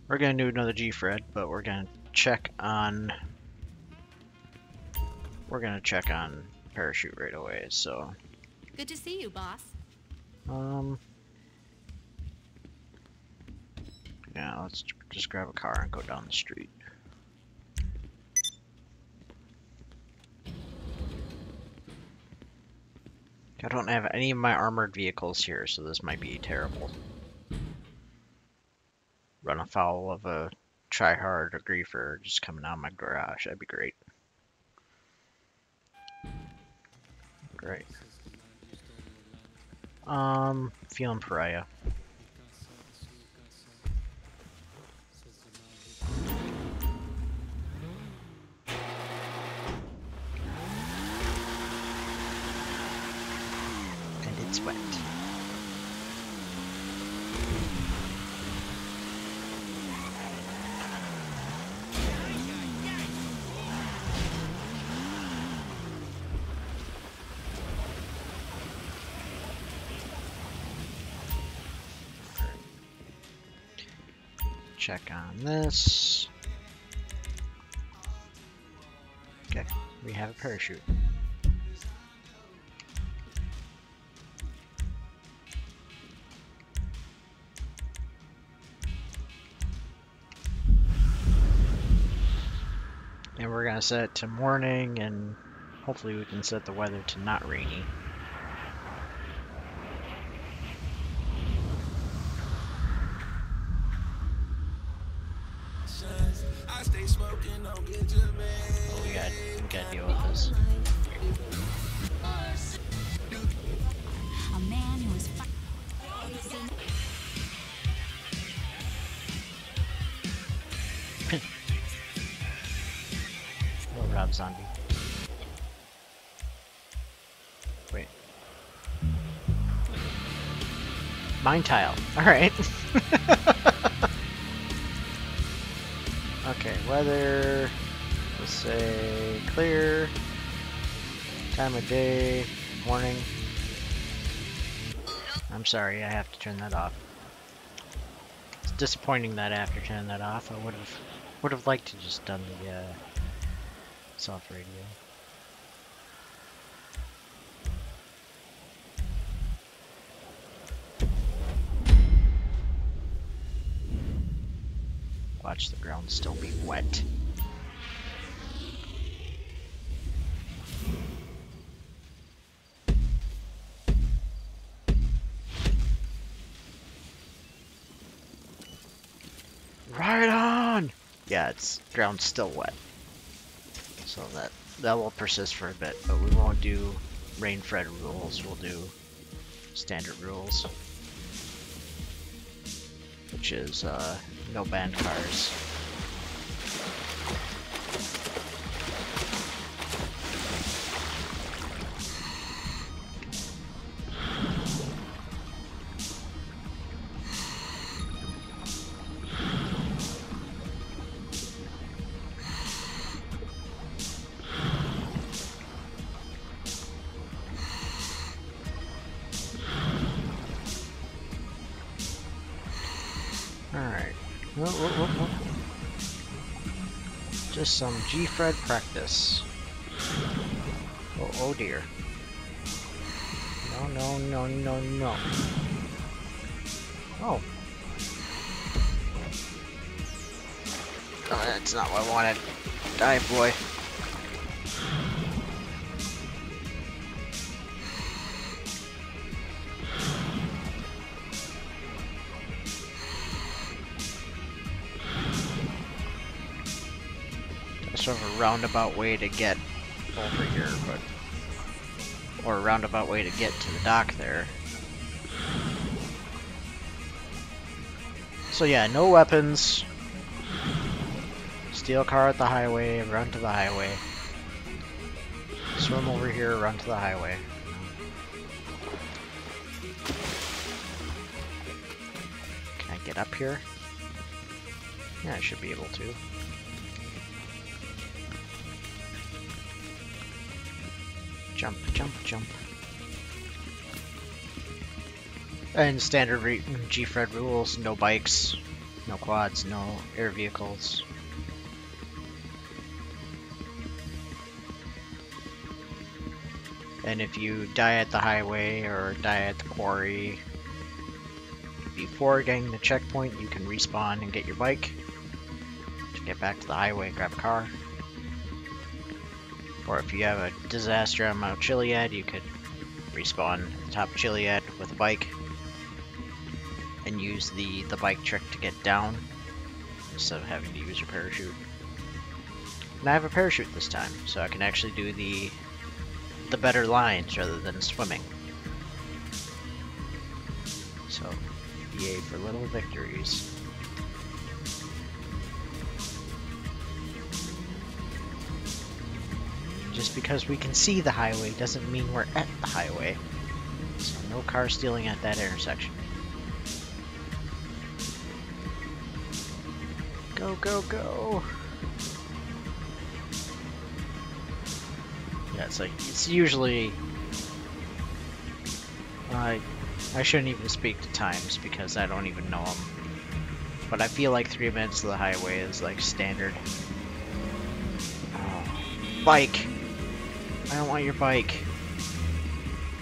We're gonna do another GFRED, but we're gonna check on parachute right away. So, Good to see you, boss. yeah, let's just grab a car and go down the street. I don't have any of my armored vehicles here, so this might be terrible. Run afoul of a tryhard or griefer just coming out of my garage. That'd be great. Great. Feeling pariah. And it's wet. Check on this. Okay, we have a parachute. And we're gonna set it to morning, and hopefully we can set the weather to not rainy. Oh, we gotta deal with this. A man who is Oh, Rob Zombie. Wait. Mine tile. Alright. Okay, weather. Let's say clear. Time of day. Morning. I'm sorry, I have to turn that off. It's disappointing that after turning that off, I would have liked to just done the soft radio. Watch the ground still be wet. Right on! Yeah, it's ground's still wet. So that will persist for a bit, but we won't do rain FRED rules, we'll do standard rules. Which is no banned cars. Alright. Whoa. Just some GFRED practice. Oh dear. No. Oh. Oh, that's not what I wanted. Die, boy. Sort of a roundabout way to get over here, or a roundabout way to get to the dock there. So yeah, no weapons. Steal a car at the highway, run to the highway. Swim over here, run to the highway. Can I get up here? Yeah, I should be able to. Jump. And standard GFRED rules, no bikes, No quads, no air vehicles. And if you die at the highway or die at the quarry, before getting the checkpoint, you can respawn and get your bike to get back to the highway and grab a car. Or if you have a disaster on Mount Chiliad, you could respawn at the top of Chiliad with a bike and use the bike trick to get down instead of having to use your parachute. And I have a parachute this time, so I can actually do the better lines rather than swimming. So, yay for little victories. Just because we can see the highway doesn't mean we're at the highway. So no car stealing at that intersection. Go, go, go! Yeah, it's usually... I shouldn't even speak to times because I don't even know them. But I feel like 3 minutes of the highway is like standard. Oh, bike! I don't want your bike.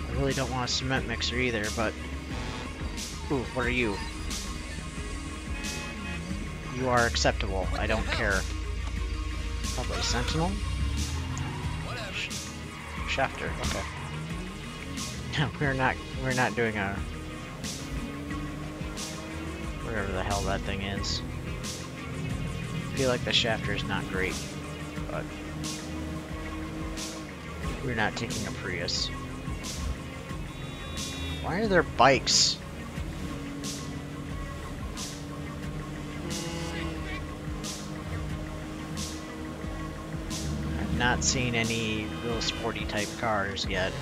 I really don't want a cement mixer either, but... Ooh, what are you? You are acceptable. I don't care. Probably Sentinel? Shafter, okay. we're not doing a... whatever the hell that thing is. I feel like the Shafter is not great, but... we're not taking a Prius. Why are there bikes? I've not seen any real sporty type cars yet.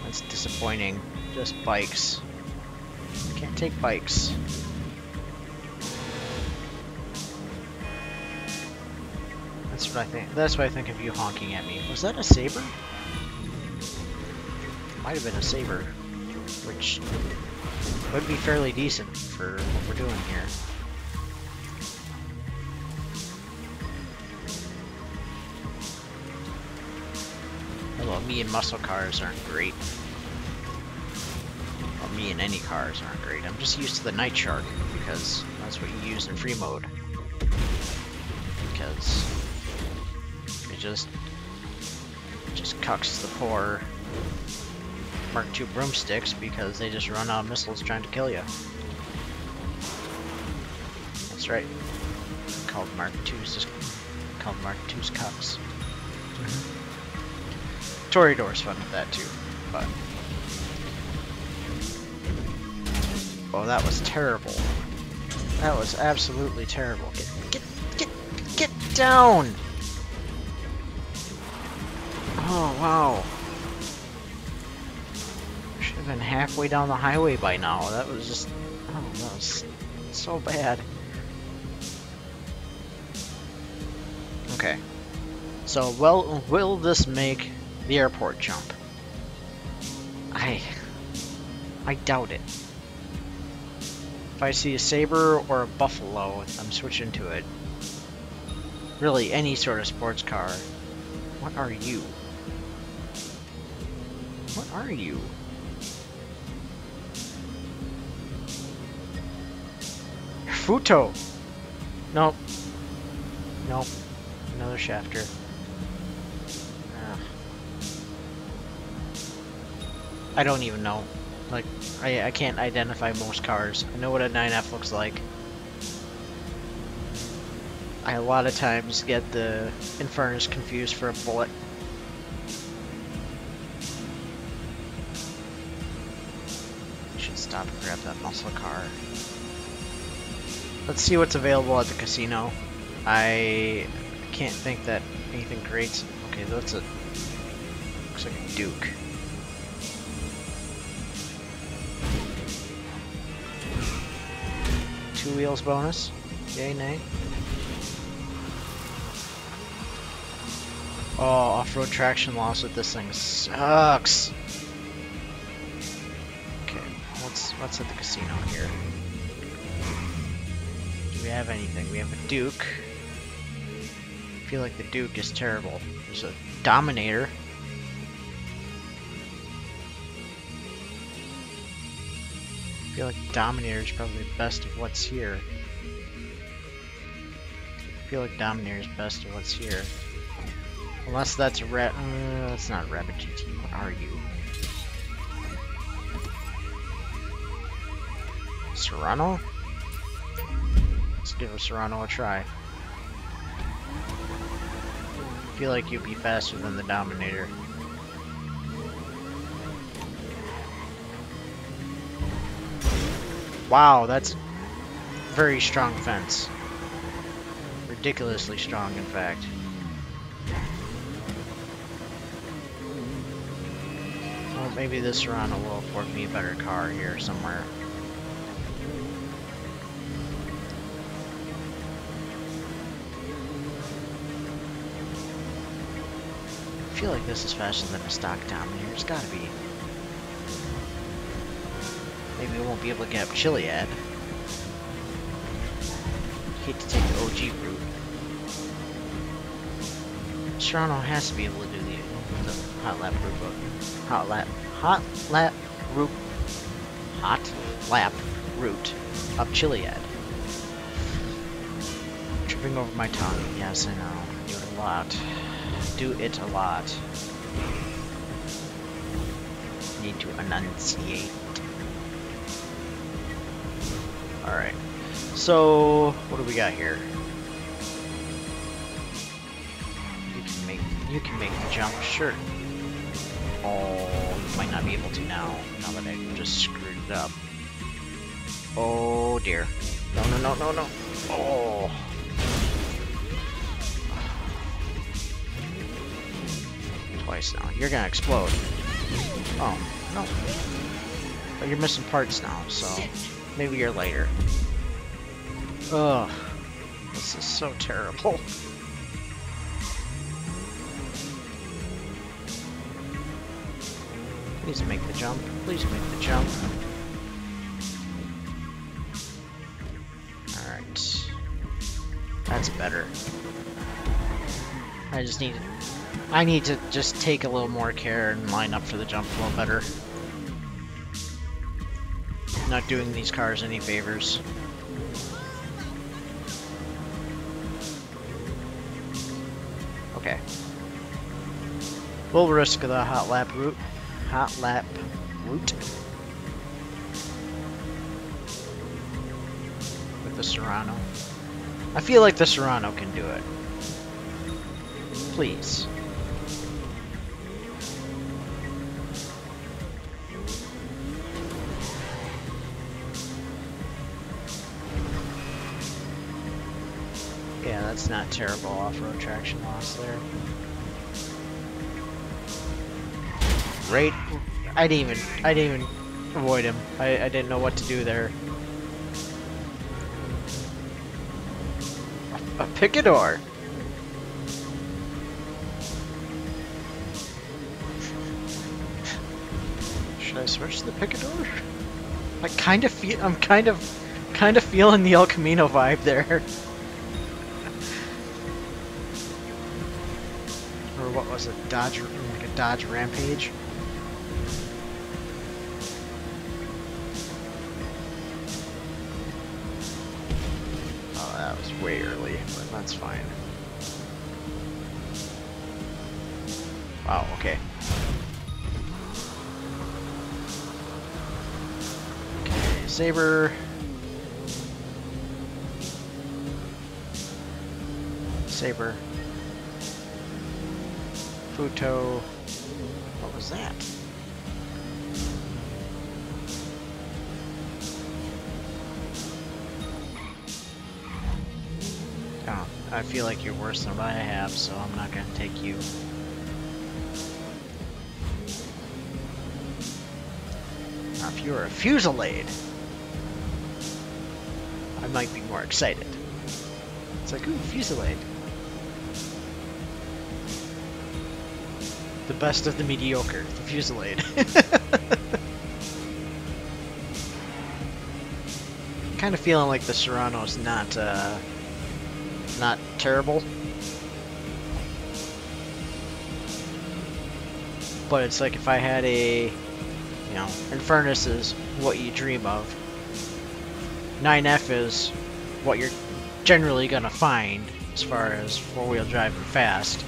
That's disappointing. Just bikes. Can't take bikes. That's what I think. That's what I think of you honking at me. Was that a Saber? Might have been a Saber, which would be fairly decent for what we're doing here. Although me and muscle cars aren't great. Or me and any cars aren't great. I'm just used to the Night Shark because that's what you use in free mode. Because it just cucks the poor Mark II broomsticks because they just run out of missiles trying to kill you. That's right. Called Mark II's, just called Mark II's cucks. Toreador's fun with that too, but... oh, that was terrible. That was absolutely terrible. Get down! Oh, wow. Should have been halfway down the highway by now. That was just... oh, that was so bad. Okay. So, well, will this make the airport jump? I doubt it. If I see a Saber or a Buffalo, I'm switching to it. Really, any sort of sports car. What are you? What are you? Futo! Nope. Nope. Another Shafter. Ugh. I don't even know. Like, I can't identify most cars. I know what a 9F looks like. I a lot of times get the Infernus confused for a Bullet. Should stop and grab that muscle car. Let's see what's available at the casino. I can't think that anything great's... okay, that's a... looks like a Duke. Two wheels bonus. Yay, nay. Oh, off-road traction loss with this thing sucks. Okay, let's hit the casino here. we have anything? We have a Duke. I feel like the Duke is terrible. There's a Dominator. I feel like Dominator is probably the best of what's here. I feel like Dominator is best of what's here. Unless that's a that's not a Rabbit GT. What are you? Serrano? Let's give a Serrano a try. I feel like you'd be faster than the Dominator. Wow, that's very strong fence. Ridiculously strong, in fact. Well, maybe this Serrano will afford me a better car here somewhere. I feel like this is faster than a stock Dominator. It's gotta be. Maybe we won't be able to get up Chiliad. Hate to take the OG route. Serrano has to be able to do the hot lap route. Hot lap route up Chiliad. Tripping over my tongue. Yes, I know. Do it a lot. Do it a lot. Need to enunciate. Alright. So, what do we got here? You can make the jump, sure. Oh, you might not be able to now that I just screwed it up. Oh dear. No, no, no, no, no. Oh. Twice now. You're gonna explode. Oh, no. But you're missing parts now, so maybe you're later. Ugh. This is so terrible. Please make the jump. Please make the jump. Alright. That's better. I need to just take a little more care and line up for the jump a little better. Not doing these cars any favors. Okay. We'll risk the hot lap route. Hot lap route. With the Serrano. I feel like the Serrano can do it. Please. Yeah, that's not terrible off-road traction loss there. Right, I didn't even avoid him. I didn't know what to do there. A Picador. Should I switch to the Picador? I'm kind of feeling the El Camino vibe there. Or what was it? Dodge, like a Dodge Rampage. Oh, that was way early, but that's fine. Wow, okay. Okay, Saber. Saber. Futo. What was that? Oh, I feel like you're worse than what I have, so I'm not gonna take you. Now, if you were a Fusillade, I might be more excited. It's like, ooh, Fusillade. The best of the mediocre, the Fusillade. kind of feeling like the Serrano's not terrible. But it's like if I had a, you know, Infernus is what you dream of. 9F is what you're generally gonna find as far as four-wheel drive and fast.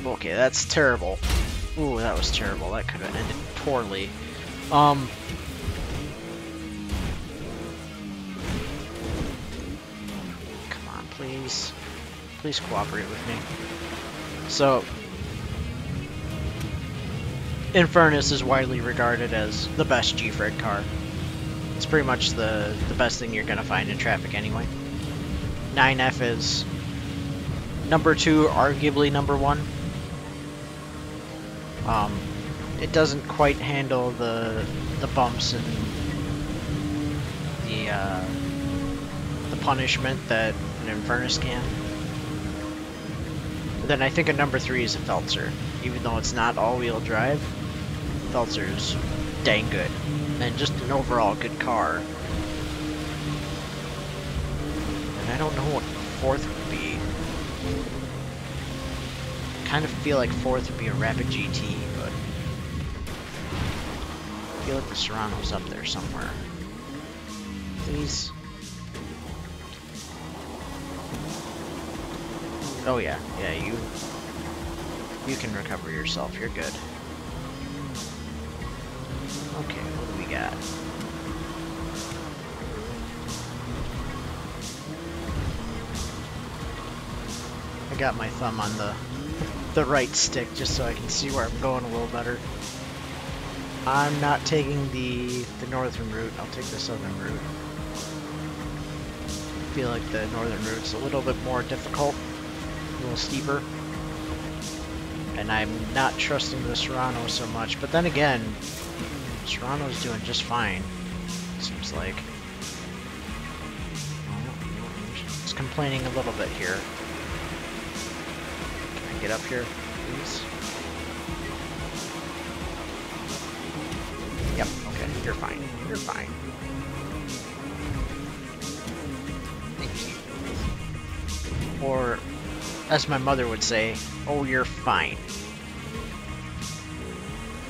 Okay, that's terrible. Ooh, that was terrible. That could have ended poorly. Come on, please. Please cooperate with me. So, Infernus is widely regarded as the best GFRED car. It's pretty much the best thing you're gonna find in traffic anyway. 9F is number 2, arguably number 1. It doesn't quite handle the bumps and the punishment that an Infernus can. Then I think a number 3 is a Feltzer. Even though it's not all-wheel drive, Feltzer's dang good. And just an overall good car. And I don't know what 4th would be. I kind of feel like 4th would be a Rapid GT, but I feel like the Serrano's up there somewhere. Please. Oh yeah, you can recover yourself, you're good. Okay, what do we got? I got my thumb on the right stick just so I can see where I'm going a little better. I'm not taking the northern route, I'll take the southern route. I feel like the northern route's a little bit more difficult. A little steeper, and I'm not trusting the Serrano so much, but then again, Serrano's doing just fine, seems like. It's complaining a little bit here. Can I get up here, please? Yep, okay, you're fine, you're fine. Thank you. Or, as my mother would say, oh, you're fine.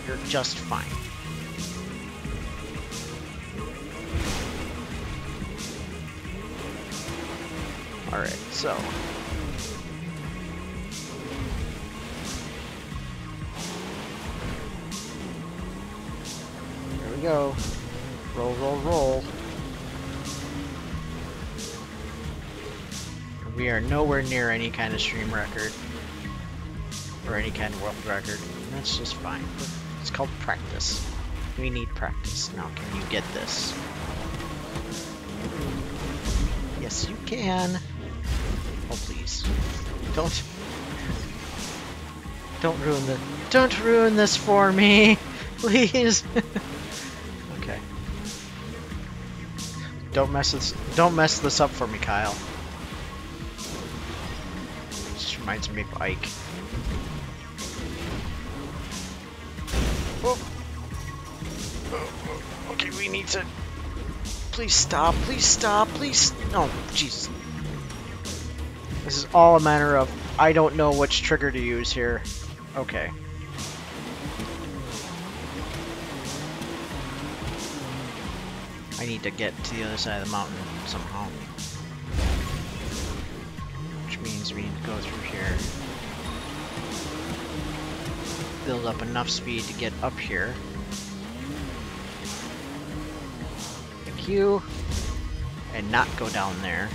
You're just fine. Alright, so. Here we go. Roll, roll, roll. We are nowhere near any kind of stream record or any kind of world record, and that's just fine. It's called practice. We need practice. Now, can you get this? Yes, you can. Oh, please. Don't ruin this for me, please. Okay. Don't mess this up for me, Kyle. Reminds me of Ike. Oh. Okay, we need to... Please stop, please stop, please... No, Jesus. This is all a matter of, I don't know which trigger to use here. Okay. I need to get to the other side of the mountain somehow. Means we need to go through here. Build up enough speed to get up here. Thank you. And not go down there.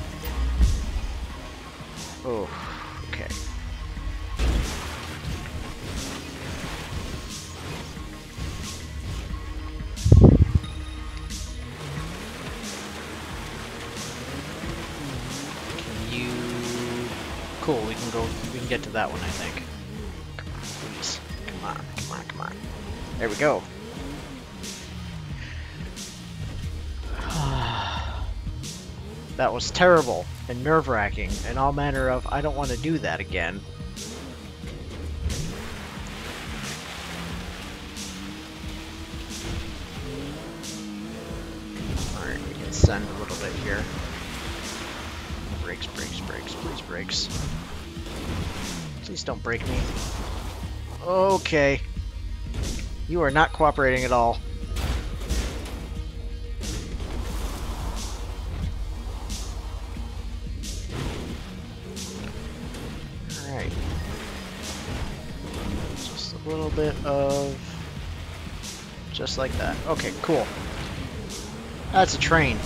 Oh, okay. Cool, we can get to that one, I think. Come on, please. Come on, come on, come on. There we go. That was terrible and nerve-wracking and all manner of, I don't want to do that again. send a little bit here. Brakes, brakes, brakes, please brakes. Please don't break me. Okay. You are not cooperating at all. Alright. Just a little bit of... just like that. Okay, cool. That's a train.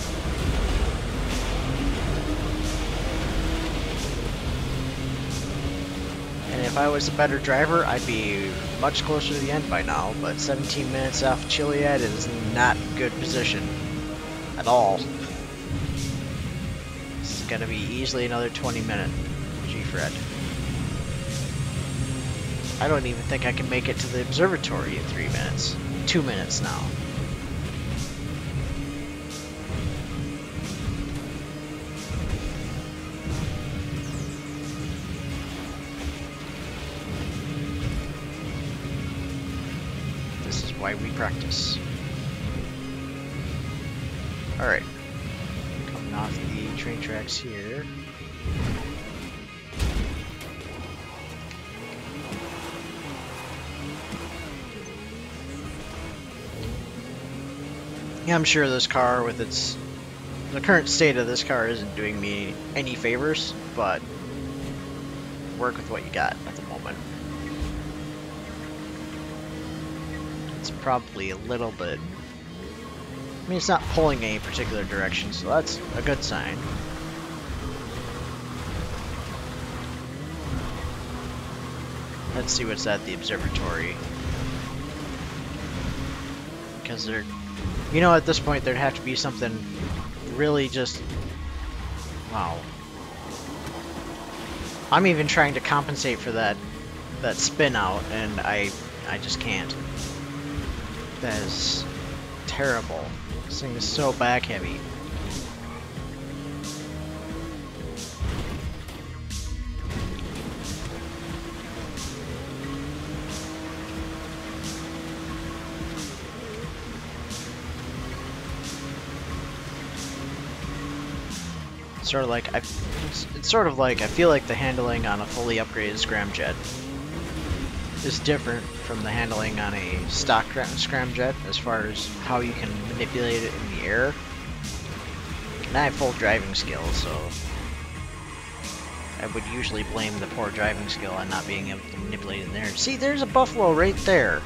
And if I was a better driver, I'd be much closer to the end by now, but 17 minutes off Chiliad is not a good position at all. It's gonna be easily another 20-minute GFRED. I don't even think I can make it to the observatory in 3 minutes. 2 minutes now. This is why we practice. Alright. Coming off the train tracks here. Yeah, I'm sure this car with the current state of this car isn't doing me any favors, but work with what you got at the moment. It's probably a little bit, I mean, it's not pulling any particular direction, so that's a good sign. Let's see what's at the observatory. Because they're, you know, at this point there'd have to be something really just, wow. I'm even trying to compensate for that spin out, and I just can't. That is terrible. This thing is so back heavy. Sort of like it's sort of like I feel like the handling on a fully upgraded scramjet is different from the handling on a stock scramjet as far as how you can manipulate it in the air. And I have full driving skill, so I would usually blame the poor driving skill on not being able to manipulate it in the air. See, there's a buffalo right there.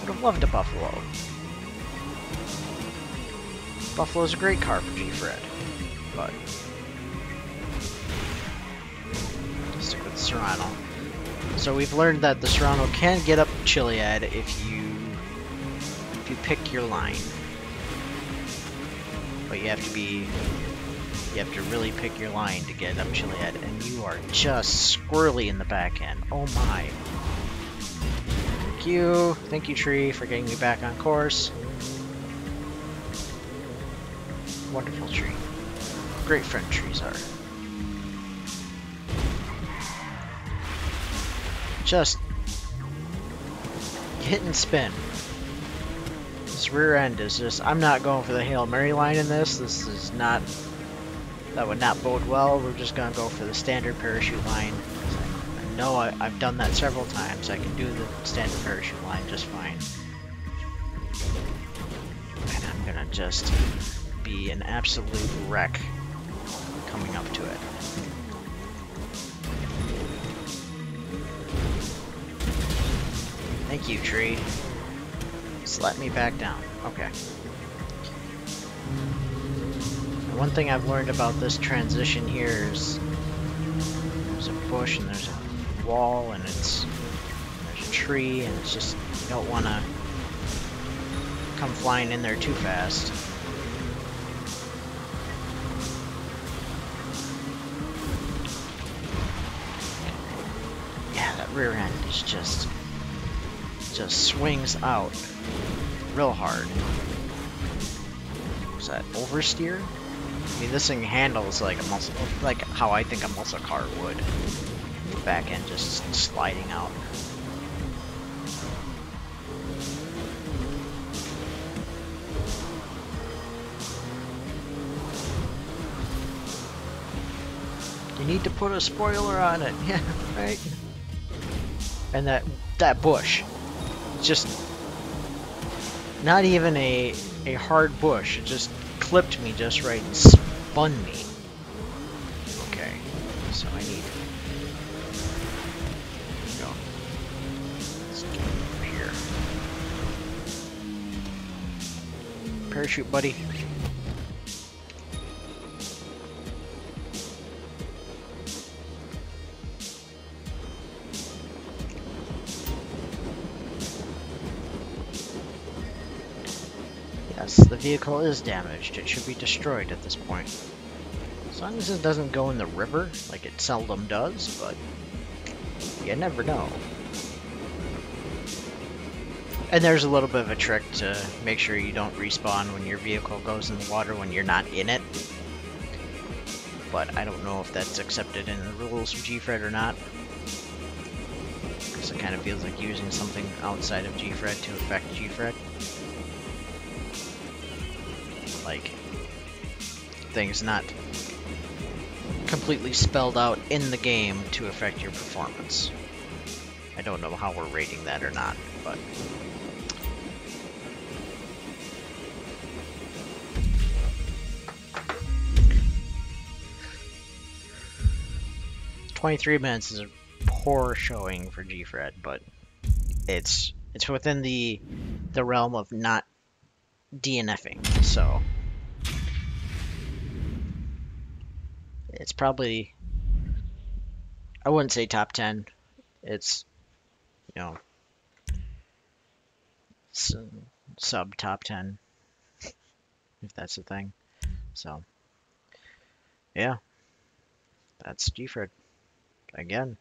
Would have loved a buffalo. Buffalo's a great car for GFRED. But stick with the Serrano. So we've learned that the Serrano can get up Chiliad if you pick your line. But you have to really pick your line to get up Chiliad, and you are just squirrely in the back end. Oh my. Thank you tree for getting me back on course. Wonderful tree. Great friend trees are. Just hit and spin. This rear end is just, I'm not going for the Hail Mary line in this. This is not, that would not bode well. We're just gonna go for the standard parachute line. I know I've done that several times. I can do the standard parachute line just fine. And I'm gonna just be an absolute wreck coming up to it. Thank you, tree. Just let me back down. Okay. One thing I've learned about this transition here is there's a bush and there's a wall and there's a tree, and it's just, you don't want to come flying in there too fast. Rear end is just swings out real hard. Is that oversteer? I mean, this thing handles like a muscle, like how I think a muscle car would. The back end just sliding out. You need to put a spoiler on it. Yeah, right. And that bush, just not even a hard bush. It just clipped me just right and spun me. Okay, so I need. Go. Let's get over here. Parachute, buddy. Yes, the vehicle is damaged. It should be destroyed at this point. As long as it doesn't go in the river, like it seldom does, but you never know. And there's a little bit of a trick to make sure you don't respawn when your vehicle goes in the water when you're not in it. But I don't know if that's accepted in the rules of GFRED or not. Because it kind of feels like using something outside of GFRED to affect GFRED. Like, things not completely spelled out in the game to affect your performance. I don't know how we're rating that or not, but... "23 minutes is a poor showing for GFRED, but it's within the realm of not DNFing, so it's probably, I wouldn't say top 10. It's, you know, sub top 10, if that's a thing. So, yeah, that's GFRED again.